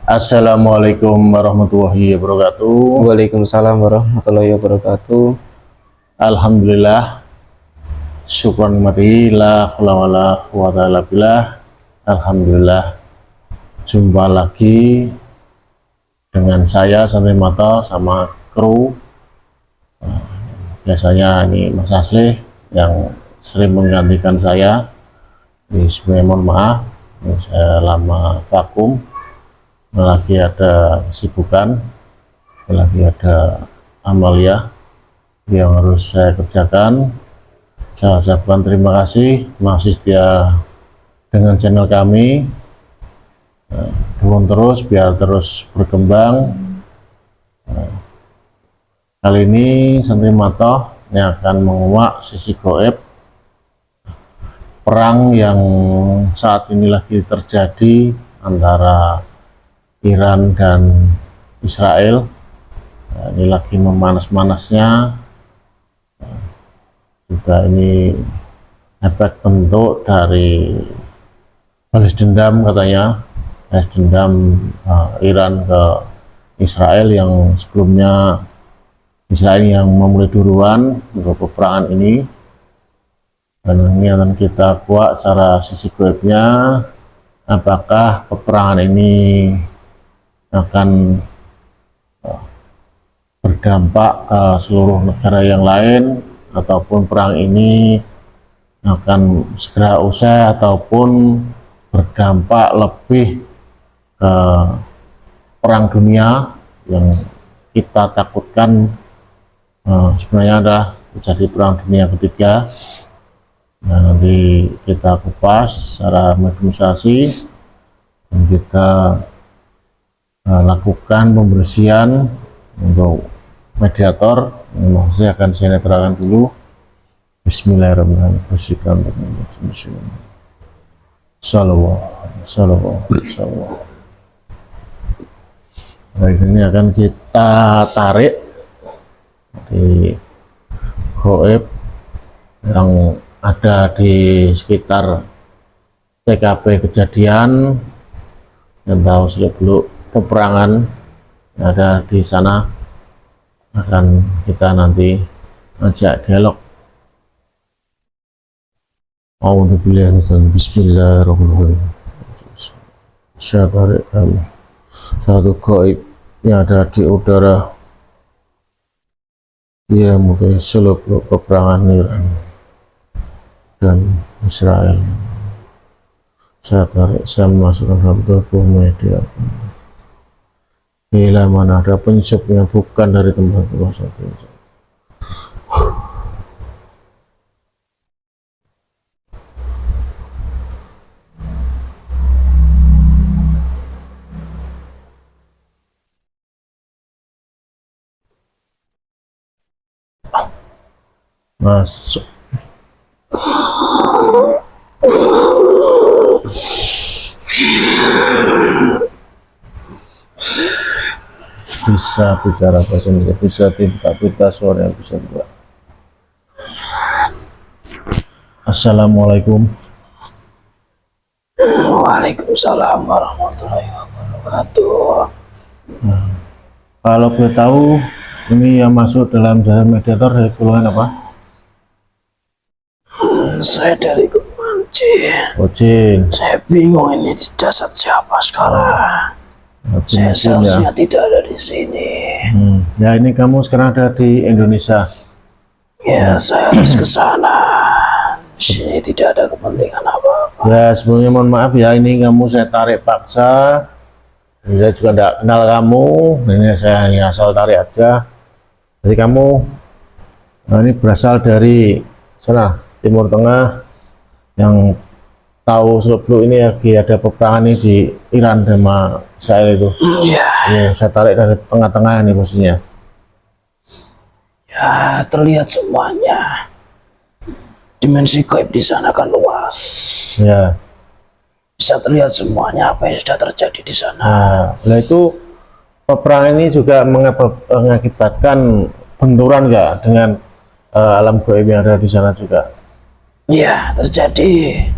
Assalamualaikum warahmatullahi wabarakatuh. Waalaikumsalam warahmatullahi wabarakatuh. Alhamdulillah, syukran mati la haula wala quwata illa billah. Alhamdulillah, jumpa lagi dengan saya Santri Motor sama kru. Biasanya ini Mas Aslih yang sering menggantikan saya. Mohon maaf, saya lama vakum. Lagi ada kesibukan, lagi ada amalia yang harus saya kerjakan. Saya ucapkan terima kasih masih setia dengan channel kami. Dukung terus biar terus berkembang. Kali ini Santri Matoh yang akan menguak sisi goib perang yang saat ini lagi terjadi antara Iran dan Israel. Ini lagi memanas-manasnya. Juga ini efek bentuk dari balas dendam, katanya balas dendam Iran ke Israel, yang sebelumnya Israel yang memulai duluan untuk peperangan ini. Dan ini akan kita kuak secara sisi goibnya, apakah peperangan ini akan berdampak ke seluruh negara yang lain, ataupun perang ini akan segera usai, ataupun berdampak lebih ke perang dunia yang kita takutkan sebenarnya adalah terjadi perang dunia ketiga. Nah, nanti kita kupas secara mediumisasi dan kita lakukan pembersihan untuk mediator. Masih akan saya netralkan dulu. Bismillahirrahmanirrahim. Bersihkan Sallallahu. Baik, ini akan kita tarik di goib yang ada di sekitar TKP kejadian yang tahu seluk-beluk peperangan yang ada di sana. Akan kita nanti ajak dialog. Bismillahirrahmanirrahim. Saya tarik kamu satu gaib yang ada di udara, dia mulai seluk-beluk peperangan Iran dan Israel. Saya tarik, saya masukkan dalam tubuh media. Bila mana ada penyebabnya bukan dari tempat kuasa Tuhan. Masuk. Bisa bicara bahasa Indonesia, bisa tidak, kita suara yang bisa juga. Assalamualaikum. Waalaikumsalam warahmatullahi wabarakatuh. Nah, kalau boleh tahu, ini yang masuk dalam jasa mediator dari golongan apa? Saya dari golongan jin. Oh, jin. Saya bingung ini jasad siapa sekarang. Saya seharusnya tidak ada di sini. Ya, ini kamu sekarang ada di Indonesia. Ya, saya harus ke sana. Di sini tidak ada kepentingan apa-apa. Ya, sebelumnya mohon maaf ya, ini kamu saya tarik paksa. Saya juga tidak kenal kamu. Ini saya hanya asal tarik aja. Jadi kamu ini berasal dari sana, Timur Tengah, yang tahu seluk-beluk ini lagi ada peperangan ini di Iran sama Israel itu. Iya. Ini saya tarik dari tengah-tengah ini posisinya. Ya, terlihat semuanya. Dimensi gaib di sana kan luas. Ya. Bisa terlihat semuanya apa yang sudah terjadi di sana. Nah itu peperangan ini juga mengakibatkan benturan nggak dengan alam gaib yang ada di sana juga? Iya, terjadi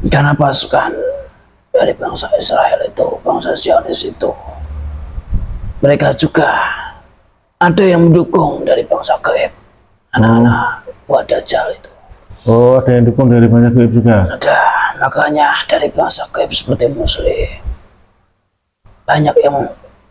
karena pasukan dari bangsa Israel itu, bangsa Zionis itu, mereka juga ada yang mendukung dari bangsa Gaib, anak-anak buat Dajjal itu. Oh, ada yang dukung dari bangsa Gaib juga. Ada, makanya dari bangsa Gaib seperti Muslim banyak yang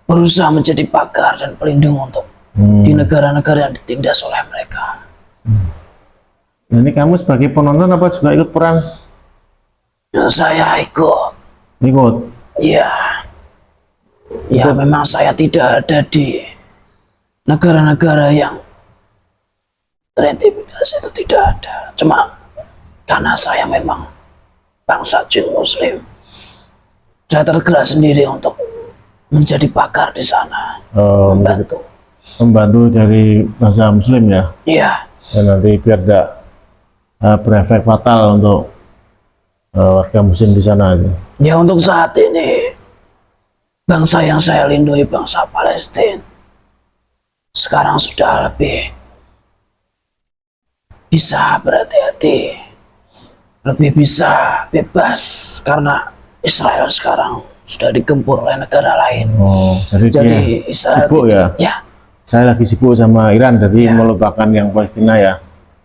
berusaha menjadi pagar dan pelindung untuk di negara-negara yang ditindas oleh mereka. Nah, ini kamu sebagai penonton apa juga ikut perang? Saya ikut. Ikut. Ya, ya memang saya tidak ada di negara-negara yang terintimidasi, itu tidak ada. Cuma karena saya memang bangsa jin Muslim, saya tergerak sendiri untuk menjadi pakar di sana, membantu dari bangsa Muslim ya. Iya. Dan nanti biar tidak berefek fatal untuk warga Muslim di sana. Ya, untuk saat ini bangsa yang saya lindungi, bangsa Palestina, sekarang sudah lebih bisa berhati-hati, lebih bisa bebas karena Israel sekarang sudah digempur oleh negara lain. Oh, jadi Israel sibuk ya? Ya. Saya lagi sibuk sama Iran, jadi melupakan yang Palestina ya?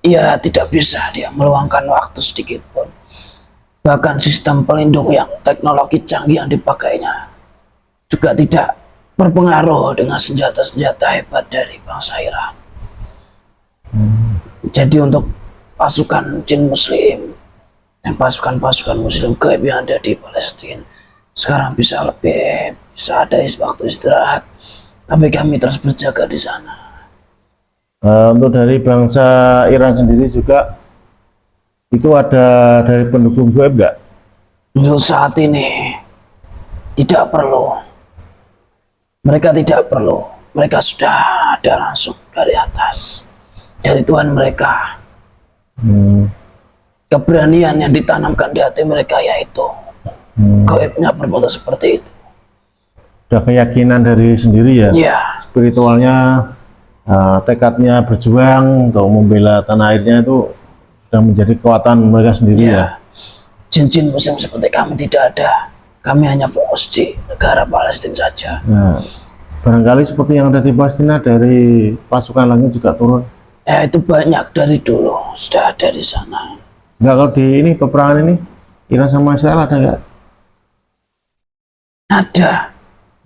Iya, tidak bisa dia meluangkan waktu sedikit pun. Bahkan sistem pelindung yang teknologi canggih yang dipakainya juga tidak berpengaruh dengan senjata-senjata hebat dari bangsa Iran. Jadi untuk pasukan jin Muslim dan pasukan-pasukan Muslim Gaib yang ada di Palestina sekarang bisa ada waktu istirahat, tapi kami terus berjaga di sana. Untuk dari bangsa Iran sendiri juga itu ada dari pendukung Gaib nggak? Untuk saat ini tidak perlu. Mereka tidak perlu. Mereka sudah ada langsung dari atas, dari Tuhan mereka. Keberanian yang ditanamkan di hati mereka yaitu gaibnya berbentuk seperti itu. Udah keyakinan dari sendiri ya? Iya. Spiritualnya, tekadnya berjuang untuk membela tanah airnya itu sudah menjadi kekuatan mereka sendiri ya? Jin-jin Muslim seperti kami tidak ada. Kami hanya fokus di negara Palestina saja. Nah, barangkali seperti yang ada di Palestina, dari pasukan langit juga turun. Ya, itu banyak dari dulu sudah ada di sana. Enggak, kalau di ini peperangan ini Iran sama Israel ada nggak? Ada.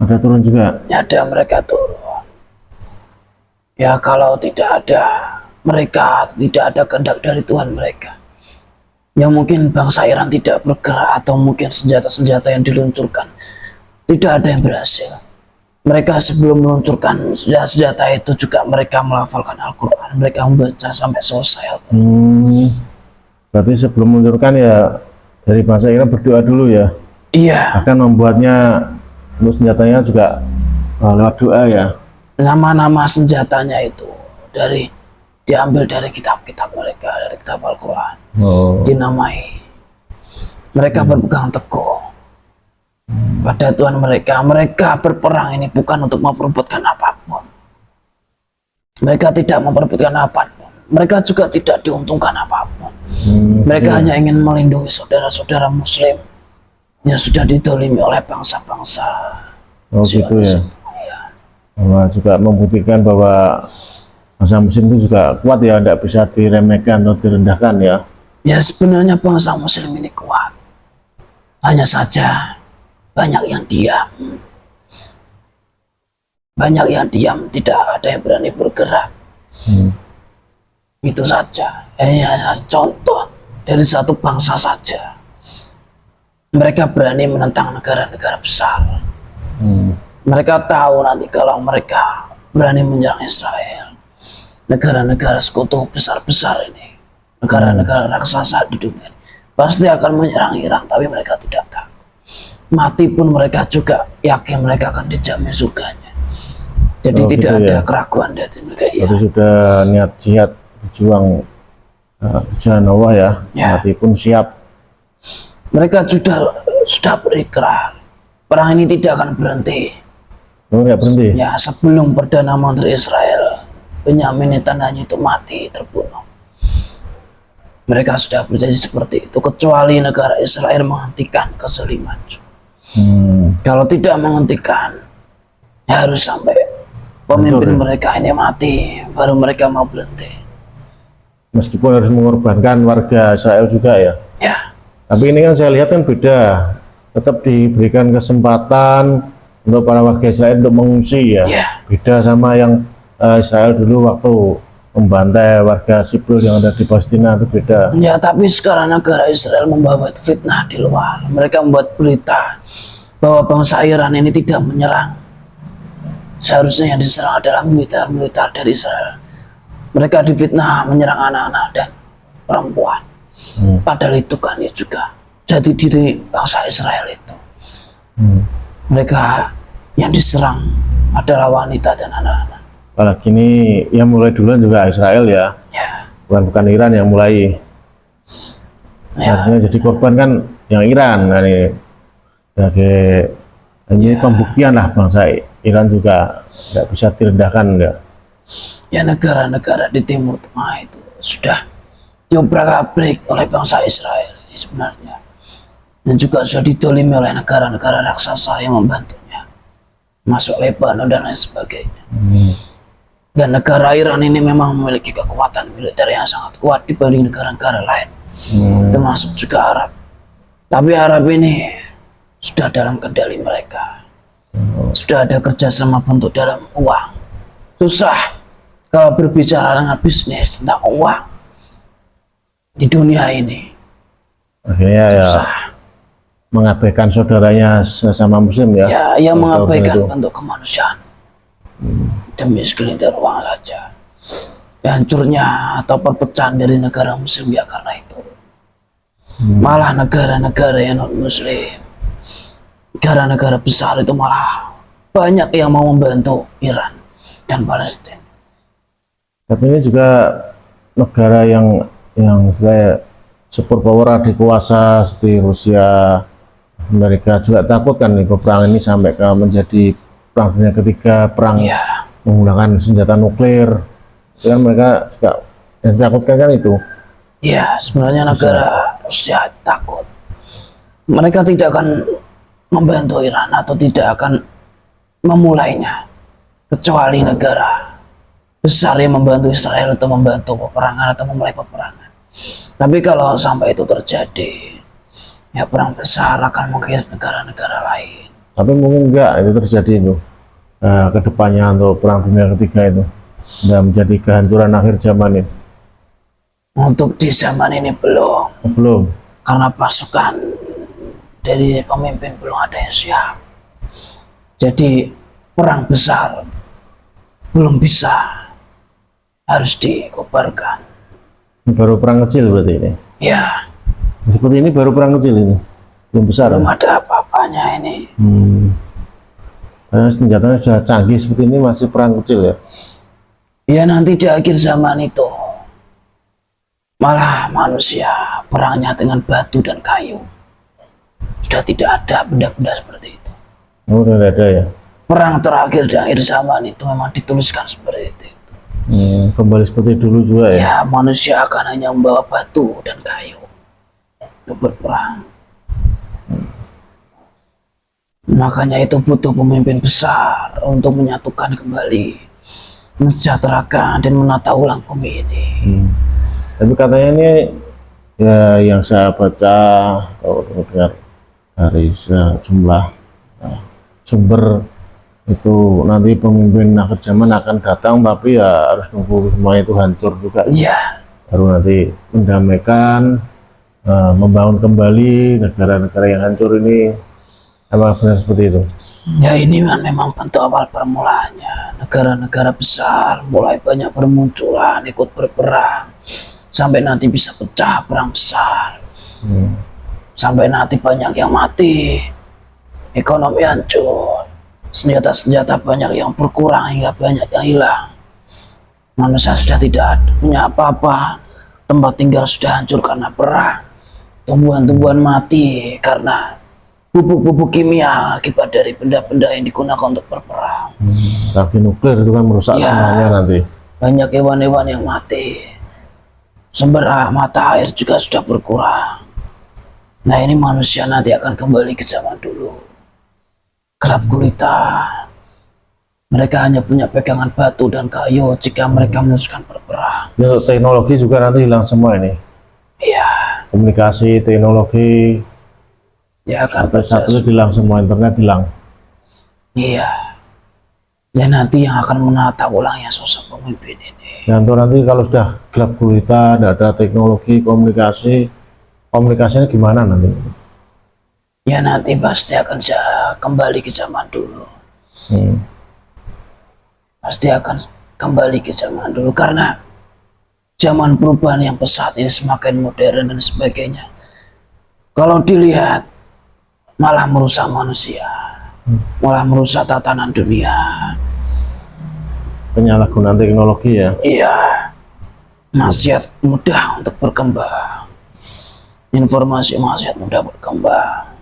Ada turun juga? Ada, mereka turun. Ya, kalau tidak ada mereka, tidak ada kehendak dari Tuhan mereka, ya mungkin bangsa Iran tidak bergerak, atau mungkin senjata-senjata yang diluncurkan tidak ada yang berhasil. Mereka sebelum meluncurkan senjata-senjata itu juga mereka melafalkan Al-Quran, mereka membaca sampai selesai Al-Quran. Berarti sebelum meluncurkan ya dari bangsa Iran berdoa dulu ya? Iya. Bahkan membuatnya untuk senjatanya juga lewat doa ya? Nama-nama senjatanya itu diambil dari kitab-kitab mereka, dari kitab Al-Quran. Dinamai. Mereka berpegang teguh pada Tuhan mereka. Mereka berperang ini bukan untuk memperebutkan apapun. Mereka tidak memperebutkan apapun. Mereka juga tidak diuntungkan apapun. Mereka hanya ingin melindungi saudara-saudara Muslim yang sudah didolimi oleh bangsa-bangsa. Gitu ya? Bahwa juga membuktikan bahwa bangsa Muslim itu juga kuat ya, tidak bisa diremehkan atau direndahkan ya? Ya, sebenarnya bangsa Muslim ini kuat. Hanya saja banyak yang diam. Banyak yang diam, tidak ada yang berani bergerak. Itu saja. Ini hanya contoh dari satu bangsa saja. Mereka berani menentang negara-negara besar. Mereka tahu nanti kalau mereka berani menyerang Israel, negara-negara sekutu besar-besar ini, negara-negara raksasa di dunia ini, pasti akan menyerang Iran, tapi mereka tidak tahu. Mati pun mereka juga yakin mereka akan dijamin surganya. Jadi tidak ada keraguan dari mereka. Jadi sudah niat jihad, berjuang di jalan Allah ya, mati pun siap. Mereka sudah berikrar, perang ini tidak akan berhenti. Nggak berhenti? Ya, sebelum Perdana Menteri Israel Benyamin Netanyahu itu mati, terbunuh. Mereka sudah berjanji seperti itu, kecuali negara Israel menghentikan kezaliman. Kalau tidak menghentikan, ya harus sampai pemimpin Hancur, ya? mereka ini mati, baru mereka mau berhenti. Meskipun harus mengorbankan warga Israel juga ya. Ya, Tapi ini kan saya lihat kan beda. Tetap diberikan kesempatan untuk para warga Israel untuk mengungsi ya. Ya. Beda sama yang Israel dulu waktu membantai warga sipil yang ada di Palestina, itu beda. ya, tapi sekarang negara Israel membawa fitnah di luar. Mereka membuat berita bahwa bangsa Iran ini tidak menyerang. Seharusnya yang diserang adalah militer dari Israel. Mereka difitnah menyerang anak-anak dan perempuan. Padahal itu kan ya juga jadi diri bangsa Israel itu. Mereka yang diserang adalah wanita dan anak-anak. Apalagi ini yang mulai duluan juga Israel ya, Ya, bukan Iran yang mulai. ya, Artinya jadi korban kan yang Iran. Nah, ini sebagai ini pembuktian lah bangsa Iran juga nggak bisa direndahkan ya. ya, negara-negara di Timur Tengah itu sudah diobrak-abrik oleh bangsa Israel ini sebenarnya, dan juga sudah didolimi oleh negara-negara raksasa yang membantunya, masuk Lebanon dan lain sebagainya. Dan negara Iran ini memang memiliki kekuatan militer yang sangat kuat dibanding negara-negara lain, termasuk juga Arab. Tapi Arab ini sudah dalam kendali mereka, sudah ada kerjasama bentuk dalam uang. Susah kalau berbicara dengan bisnis tentang uang di dunia ini. Akhirnya ya Susah. mengabaikan saudaranya sesama muslim ya. Ya, yang Kalau mengabaikan itu. bentuk kemanusiaan demi segelintir uang saja. Hancurnya atau perpecahan dari negara muslim ya karena itu. Malah negara-negara yang non muslim, negara-negara besar itu malah banyak yang mau membantu Iran dan Palestina. Tapi ini juga negara yang saya super power adik kuasa seperti Rusia, Amerika juga takut kan nih peperangan ini sampai ke menjadi perang dunia ketiga, perang Ya, menggunakan senjata nuklir. Itu kan mereka juga yang takutkan kan itu. ya, sebenarnya negara Rusia takut. Mereka tidak akan membantu Iran atau tidak akan memulainya, kecuali negara besar yang membantu Israel atau membantu peperangan atau memulai peperangan. Tapi kalau sampai itu terjadi, ya perang besar akan mengirim negara-negara lain. Tapi mungkin enggak itu terjadi itu ke depannya untuk perang dunia ketiga itu dan menjadi kehancuran akhir zaman ini. Untuk di zaman ini belum, Belum. karena pasukan dari pemimpin belum ada yang siap. Jadi perang besar belum bisa, harus dikobarkan. Ini baru perang kecil berarti ini. Ya, Seperti ini baru perang kecil ini. Belum besar. belum ada apa-apanya ini. Karena senjatanya sudah canggih seperti ini masih perang kecil ya. Ya nanti di akhir zaman itu malah manusia perangnya dengan batu dan kayu. Sudah tidak ada benda-benda seperti itu. Oh, udah ada ya. Perang terakhir di akhir zaman itu memang dituliskan seperti itu. Kembali seperti dulu juga ya. Ya, manusia akan hanya membawa batu dan kayu untuk berperang. Makanya itu butuh pemimpin besar untuk menyatukan kembali, mensejahterakan dan menata ulang bumi ini. Tapi katanya ini ya yang saya baca atau dengar dari sejumlah sumber itu nanti pemimpin akhir zaman akan datang, tapi ya harus nunggu semua itu hancur juga. Ya, Baru nanti mendamaikan, membangun kembali negara-negara yang hancur ini. Apa benar seperti itu? ya ini kan memang bentuk awal permulaannya. Negara-negara besar mulai banyak bermunculan, ikut berperang, sampai nanti bisa pecah perang besar. Sampai nanti banyak yang mati, ekonomi hancur, senjata-senjata banyak yang berkurang hingga banyak yang hilang. Manusia sudah tidak punya apa-apa, tempat tinggal sudah hancur karena perang, tumbuhan-tumbuhan mati karena pupuk-pupuk kimia akibat dari benda-benda yang digunakan untuk berperang. Reaksi nuklir itu kan merusak Ya. semuanya nanti. Banyak hewan-hewan yang mati, sumber mata air juga sudah berkurang. Nah ini manusia nanti akan kembali ke zaman dulu. gelap gulita. Mereka hanya punya pegangan batu dan kayu jika mereka meneruskan berperang. Ya, teknologi juga nanti hilang semua ini. Iya, Komunikasi, teknologi, ya akan satu hilang semua, internet hilang. Iya. Ya nanti yang akan menata ulangnya sosok pemimpin ini. Dan tuh nanti kalau sudah gelap gulita, tidak ada teknologi, komunikasinya gimana nanti? Ya nanti pasti akan kembali ke zaman dulu. Pasti akan kembali ke zaman dulu karena zaman perubahan yang pesat ini semakin modern dan sebagainya. Kalau dilihat malah merusak manusia, malah merusak tatanan dunia. Penyalahgunaan teknologi ya. Iya, maksiat mudah untuk berkembang. Informasi maksiat mudah berkembang.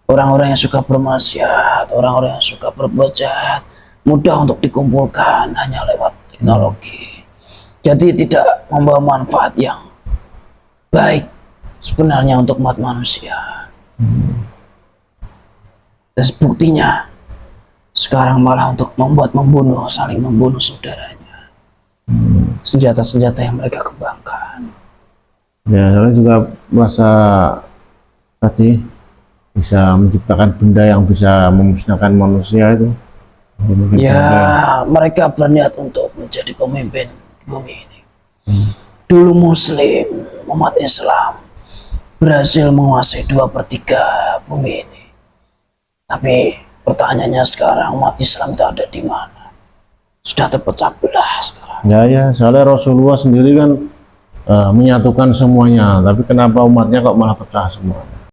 Orang-orang yang suka bermaksiat, orang-orang yang suka berbuat jahat, mudah untuk dikumpulkan hanya lewat teknologi. Jadi tidak membawa manfaat yang baik sebenarnya untuk umat manusia. Dan buktinya sekarang malah untuk membunuh, saling membunuh saudaranya. Senjata-senjata yang mereka kembangkan. Ya, saya juga merasa tadi bisa menciptakan benda yang bisa memusnahkan manusia itu. Ya, mereka berniat untuk menjadi pemimpin bumi ini. Dulu Muslim, umat Islam berhasil menguasai 2/3 bumi ini. Tapi pertanyaannya sekarang umat Islam itu ada di mana? Sudah terpecah belah sekarang. Ya, soalnya Rasulullah sendiri kan menyatukan semuanya, tapi kenapa umatnya kok malah pecah semua?